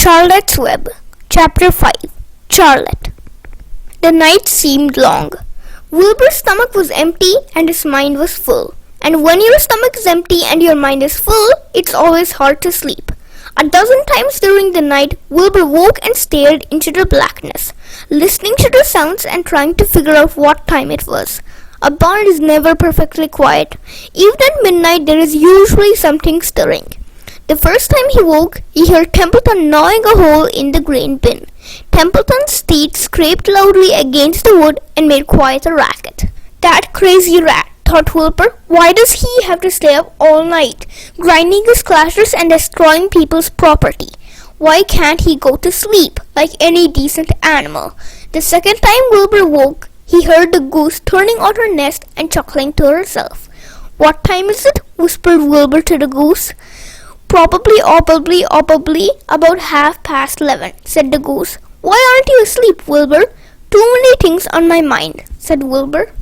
Charlotte's Web, Chapter 5. Charlotte. The night seemed long. Wilbur's stomach was empty and his mind was full. And when your stomach is empty and your mind is full, it's always hard to sleep. A dozen times during the night, Wilbur woke and stared into the blackness, listening to the sounds and trying to figure out what time it was. A barn is never perfectly quiet. Even at midnight, there is usually something stirring. The first time he woke, he heard Templeton gnawing a hole in the grain bin. Templeton's teeth scraped loudly against the wood and made quite a racket. That crazy rat, thought Wilbur. Why does he have to stay up all night, grinding his clashes and destroying people's property? Why can't he go to sleep like any decent animal? The second time Wilbur woke, he heard the goose turning on her nest and chuckling to herself. What time is it? Whispered Wilbur to the goose. Probably, about 11:30, said the goose. Why aren't you asleep, Wilbur? Too many things on my mind, said Wilbur.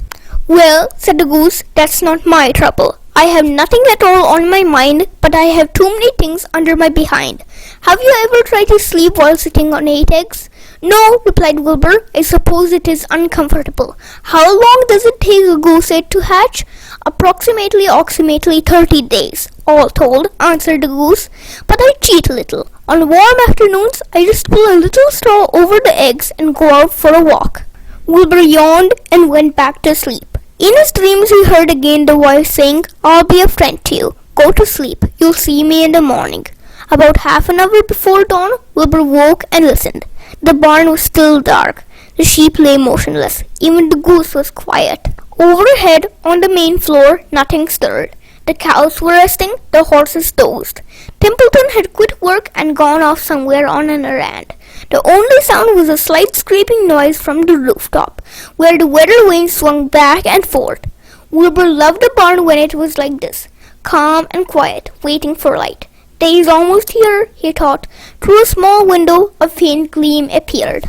Well, said the goose, that's not my trouble. I have nothing at all on my mind, but I have too many things under my behind. Have you ever tried to sleep while sitting on 8 eggs? No, replied Wilbur. I suppose it is uncomfortable. How long does it take a goose egg to hatch? Approximately 30 days, all told, answered the goose. But I cheat a little. On warm afternoons, I just pull a little straw over the eggs and go out for a walk. Wilbur yawned and went back to sleep. In his dreams, he heard again the voice saying, I'll be a friend to you. Go to sleep. You'll see me in the morning. About half an hour before dawn, Wilbur woke and listened. The barn was still dark. The sheep lay motionless. Even the goose was quiet. Overhead, on the main floor, nothing stirred. The cows were resting, the horses dozed. Templeton had quit work and gone off somewhere on an errand. The only sound was a slight scraping noise from the rooftop, where the weather vane swung back and forth. Wilbur loved the barn when it was like this, calm and quiet, waiting for light. Day is almost here, he thought. Through a small window, a faint gleam appeared.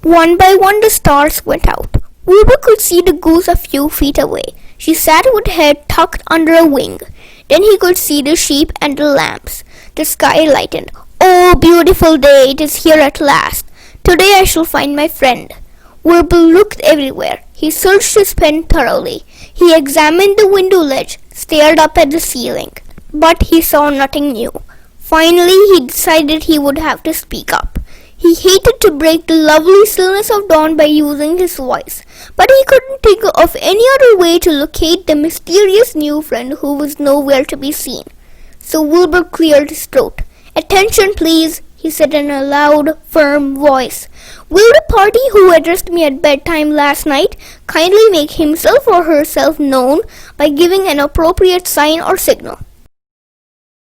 One by one the stars went out. Wilbur could see the goose a few feet away. She sat with head tucked under a wing. Then he could see the sheep and the lambs. The sky lightened. Oh, beautiful day, it is here at last. Today I shall find my friend. Wilbur looked everywhere. He searched his pen thoroughly. He examined the window ledge, stared up at the ceiling. But he saw nothing new. Finally, he decided he would have to speak up. He hated to break the lovely stillness of dawn by using his voice, but he couldn't think of any other way to locate the mysterious new friend who was nowhere to be seen. So Wilbur cleared his throat. Attention, please, he said in a loud, firm voice. Will the party who addressed me at bedtime last night kindly make himself or herself known by giving an appropriate sign or signal?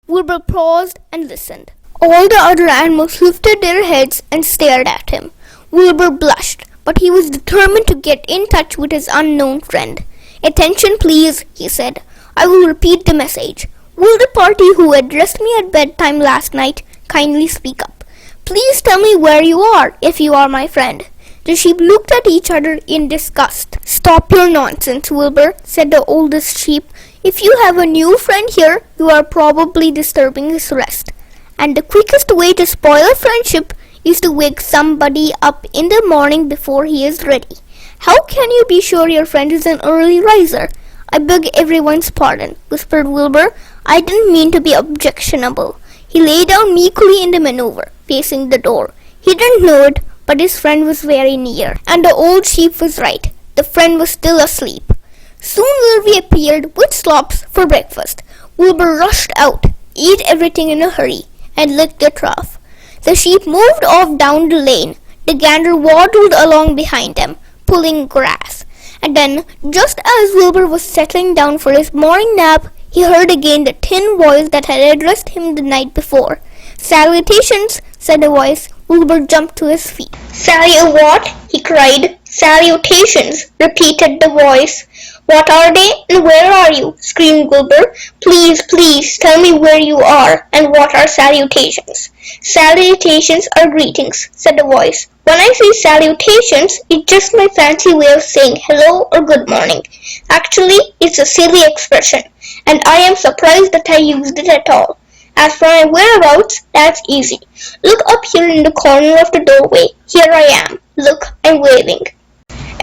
Wilbur paused and listened. All the other animals lifted their heads and stared at him. Wilbur blushed, but he was determined to get in touch with his unknown friend. Attention, please, he said. I will repeat the message. Will the party who addressed me at bedtime last night kindly speak up? Please tell me where you are, if you are my friend. The sheep looked at each other in disgust. Stop your nonsense, Wilbur, said the oldest sheep. If you have a new friend here, you are probably disturbing his rest. And the quickest way to spoil a friendship is to wake somebody up in the morning before he is ready. How can you be sure your friend is an early riser? I beg everyone's pardon, whispered Wilbur. I didn't mean to be objectionable. He lay down meekly in the maneuver, facing the door. He didn't know it, but his friend was very near. And the old sheep was right. The friend was still asleep. Soon Wilbur appeared with slops for breakfast. Wilbur rushed out, ate everything in a hurry, and licked the trough. The sheep moved off down the lane. The gander waddled along behind them, pulling grass. And then, just as Wilbur was settling down for his morning nap, he heard again the thin voice that had addressed him the night before. Salutations, said the voice. Wilbur jumped to his feet. What? He cried. Salutations, repeated the voice. What are they, and where are you? Screamed Wilbur. Please, tell me where you are, and what are salutations? Salutations are greetings, said the voice. When I say salutations, it's just my fancy way of saying hello or good morning. Actually, it's a silly expression, and I am surprised that I used it at all. As for my whereabouts, that's easy. Look up here in the corner of the doorway. Here I am. Look, I'm waving."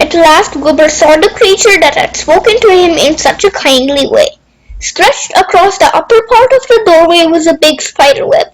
At last Wilbur saw the creature that had spoken to him in such a kindly way. Stretched across the upper part of the doorway was a big spider web,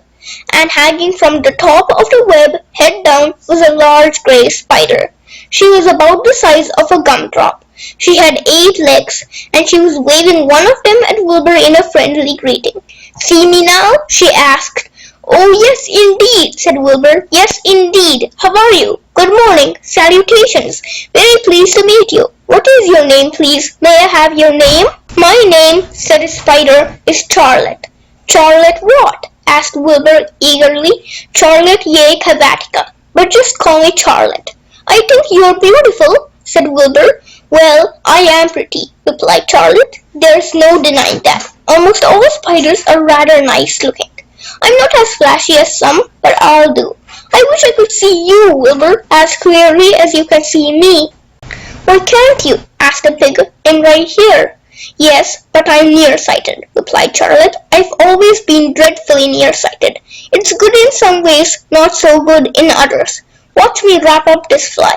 and hanging from the top of the web, head down, was a large grey spider. She was about the size of a gumdrop. She had 8 legs, and she was waving one of them at Wilbur in a friendly greeting. "See me now?" she asked. "Oh, yes, indeed," said Wilbur. "Yes, indeed. How are you? Good morning. Salutations. Very pleased to meet you. What is your name, please? May I have your name?" "My name," said the spider, "is Charlotte." "Charlotte what?" asked Wilbur eagerly. "Charlotte Ye Cavatica, but just call me Charlotte." "I think you're beautiful," said Wilbur. "Well, I am pretty," replied Charlotte. "There's no denying that. Almost all spiders are rather nice looking. I'm not as flashy as some, but I'll do. I wish I could see you, Wilbur, as clearly as you can see me." "Why can't you?" asked the pig. "I'm right here." "Yes, but I'm nearsighted," replied Charlotte. "I've always been dreadfully nearsighted. It's good in some ways, not so good in others. Watch me wrap up this fly."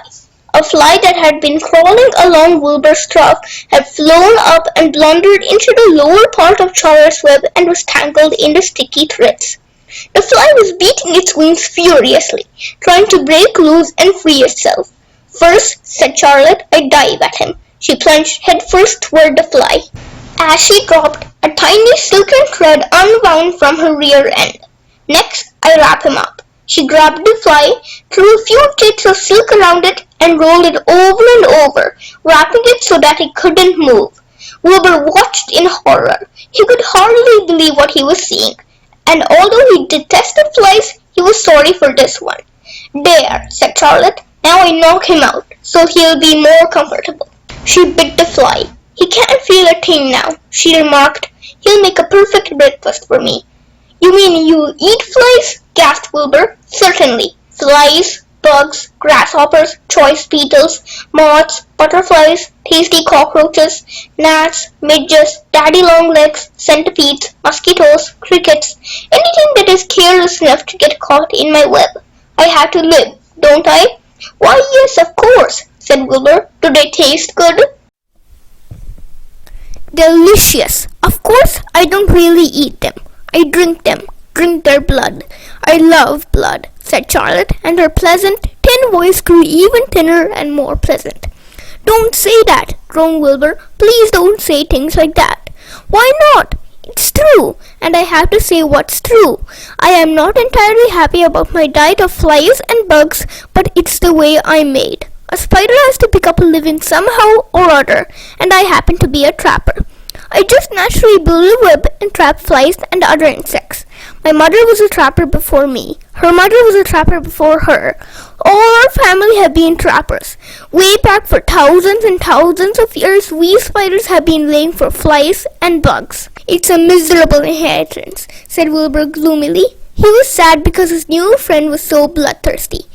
A fly that had been crawling along Wilbur's trough had flown up and blundered into the lower part of Charlotte's web and was tangled in the sticky threads. The fly was beating its wings furiously, trying to break loose and free itself. "First," said Charlotte, "I dive at him." She plunged headfirst toward the fly. As she dropped, a tiny silken thread unwound from her rear end. "Next, I wrap him up." She grabbed the fly, threw a few chits of silk around it, and rolled it over and over, wrapping it so that it couldn't move. Wilbur watched in horror. He could hardly believe what he was seeing, and although he detested flies, he was sorry for this one. "There," said Charlotte. "Now I knock him out, so he'll be more comfortable." She bit the fly. "He can't feel a thing now," she remarked. "He'll make a perfect breakfast for me." "You mean you eat flies?" gasped Wilbur. "Certainly. Flies, bugs, grasshoppers, choice beetles, moths, butterflies, tasty cockroaches, gnats, midges, daddy-long-legs, centipedes, mosquitoes, crickets, anything that is careless enough to get caught in my web. I have to live, don't I?" "Why, yes, of course," said Wilbur. "Do they taste good?" "Delicious. Of course, I don't really eat them. I drink them, drink their blood. I love blood," said Charlotte, and her pleasant, thin voice grew even thinner and more pleasant. "Don't say that," groaned Wilbur. "Please don't say things like that." "Why not? It's true, and I have to say what's true. I am not entirely happy about my diet of flies and bugs, but it's the way I'm made. A spider has to pick up a living somehow or other, and I happen to be a trapper. I just naturally build a web and trap flies and other insects. My mother was a trapper before me. Her mother was a trapper before her. All our family have been trappers. Way back for thousands and thousands of years, we spiders have been laying for flies and bugs." "It's a miserable inheritance," said Wilbur gloomily. He was sad because his new friend was so bloodthirsty.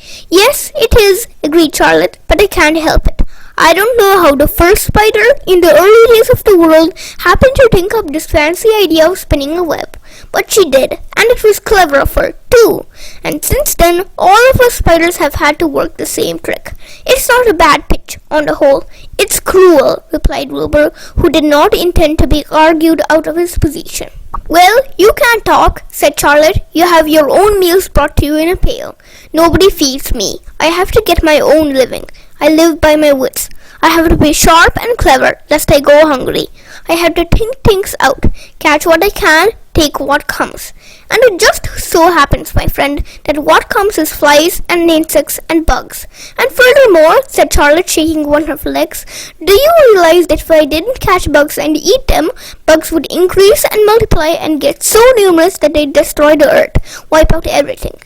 "Yes, it is," agreed Charlotte, "but I can't help it. I don't know how the first spider in the early days of the world happened to think up this fancy idea of spinning a web. But she did, and it was clever of her, too. And since then, all of us spiders have had to work the same trick. It's not a bad pitch, on the whole. It's cruel," replied Wilbur, who did not intend to be argued out of his position. "Well, you can't talk," said Charlotte. "You have your own meals brought to you in a pail. Nobody feeds me. I have to get my own living. I live by my wits. I have to be sharp and clever, lest I go hungry. I have to think things out, catch what I can, take what comes. And it just so happens, my friend, that what comes is flies and insects and bugs. And furthermore," said Charlotte, shaking one of her legs, "do you realize that if I didn't catch bugs and eat them, bugs would increase and multiply and get so numerous that they'd destroy the earth, wipe out everything?"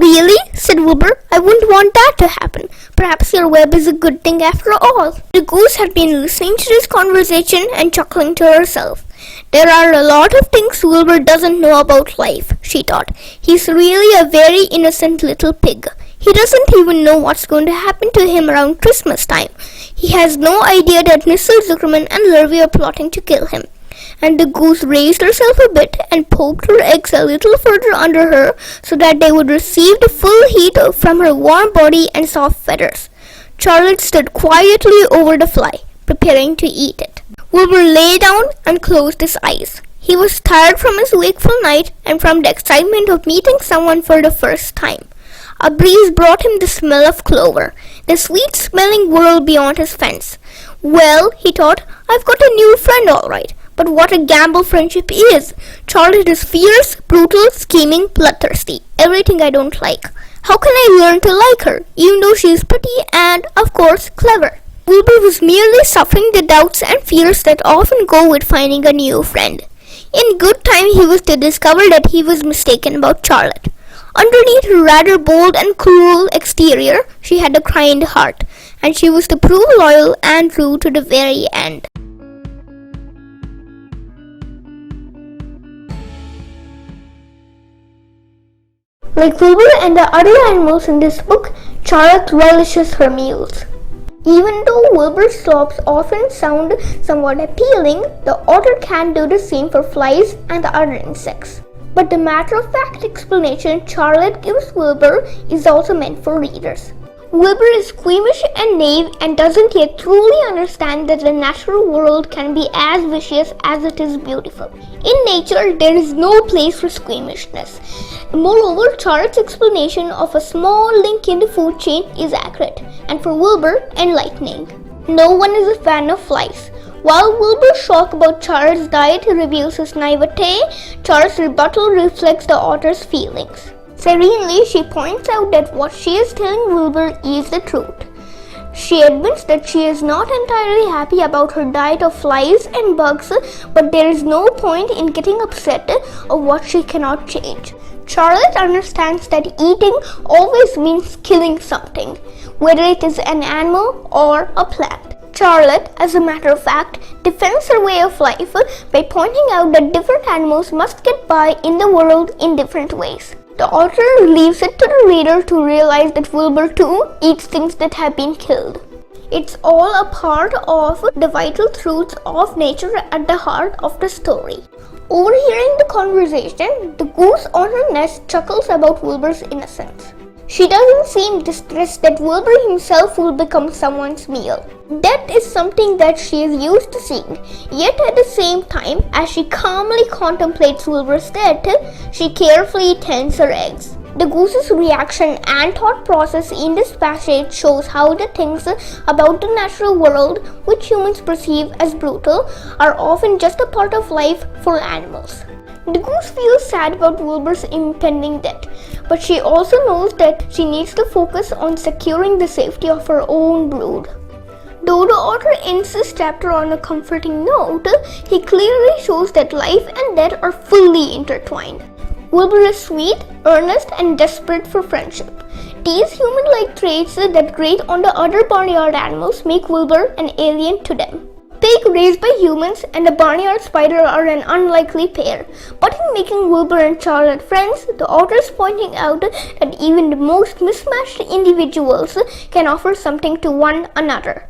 "Really?" said Wilbur. "I wouldn't want that to happen. Perhaps your web is a good thing after all." The goose had been listening to this conversation and chuckling to herself. "There are a lot of things Wilbur doesn't know about life," she thought. "He's really a very innocent little pig. He doesn't even know what's going to happen to him around Christmas time. He has no idea that Mr. Zuckerman and Lurvy are plotting to kill him. and the goose raised herself a bit and poked her eggs a little further under her so that they would receive the full heat from her warm body and soft feathers. Charlotte stood quietly over the fly, preparing to eat it. Wilbur lay down and closed his eyes. He was tired from his wakeful night and from the excitement of meeting someone for the first time. A breeze brought him the smell of clover, the sweet-smelling world beyond his fence. Well, he thought, I've got a new friend all right. But what a gamble friendship is! Charlotte is fierce, brutal, scheming, bloodthirsty. Everything I don't like. How can I learn to like her, even though she is pretty and, of course, clever? Wilbur was merely suffering the doubts and fears that often go with finding a new friend. In good time he was to discover that he was mistaken about Charlotte. Underneath her rather bold and cruel exterior, she had a kind heart, and she was to prove loyal and true to the very end. Like Wilbur and the other animals in this book, Charlotte relishes her meals. Even though Wilbur's slops often sound somewhat appealing, the author can't do the same for flies and the other insects. But the matter-of-fact explanation Charlotte gives Wilbur is also meant for readers. Wilbur is squeamish and naive and doesn't yet truly understand that the natural world can be as vicious as it is beautiful. In nature, there is no place for squeamishness. Moreover, Charlotte's explanation of a small link in the food chain is accurate, and for Wilbur, enlightening. No one is a fan of flies. While Wilbur's shock about Charlotte's diet reveals his naivete, Charlotte's rebuttal reflects the author's feelings. Serenely, she points out that what she is telling Wilbur is the truth. She admits that she is not entirely happy about her diet of flies and bugs, but there is no point in getting upset of what she cannot change. Charlotte understands that eating always means killing something, whether it is an animal or a plant. Charlotte, as a matter of fact, defends her way of life by pointing out that different animals must get by in the world in different ways. The author leaves it to the reader to realize that Wilbur too eats things that have been killed. It's all a part of the vital truths of nature at the heart of the story. Overhearing the conversation, the goose on her nest chuckles about Wilbur's innocence. She doesn't seem distressed that Wilbur himself will become someone's meal. That is something that she is used to seeing. Yet at the same time, as she calmly contemplates Wilbur's death, she carefully tends her eggs. The goose's reaction and thought process in this passage shows how the things about the natural world, which humans perceive as brutal, are often just a part of life for animals. The goose feels sad about Wilbur's impending death, but she also knows that she needs to focus on securing the safety of her own brood. Though the author ends this chapter on a comforting note, he clearly shows that life and death are fully intertwined. Wilbur is sweet, earnest, and desperate for friendship. These human-like traits that grate on the other barnyard animals make Wilbur an alien to them. Pig raised by humans and a barnyard spider are an unlikely pair, but in making Wilbur and Charlotte friends, the author is pointing out that even the most mismatched individuals can offer something to one another.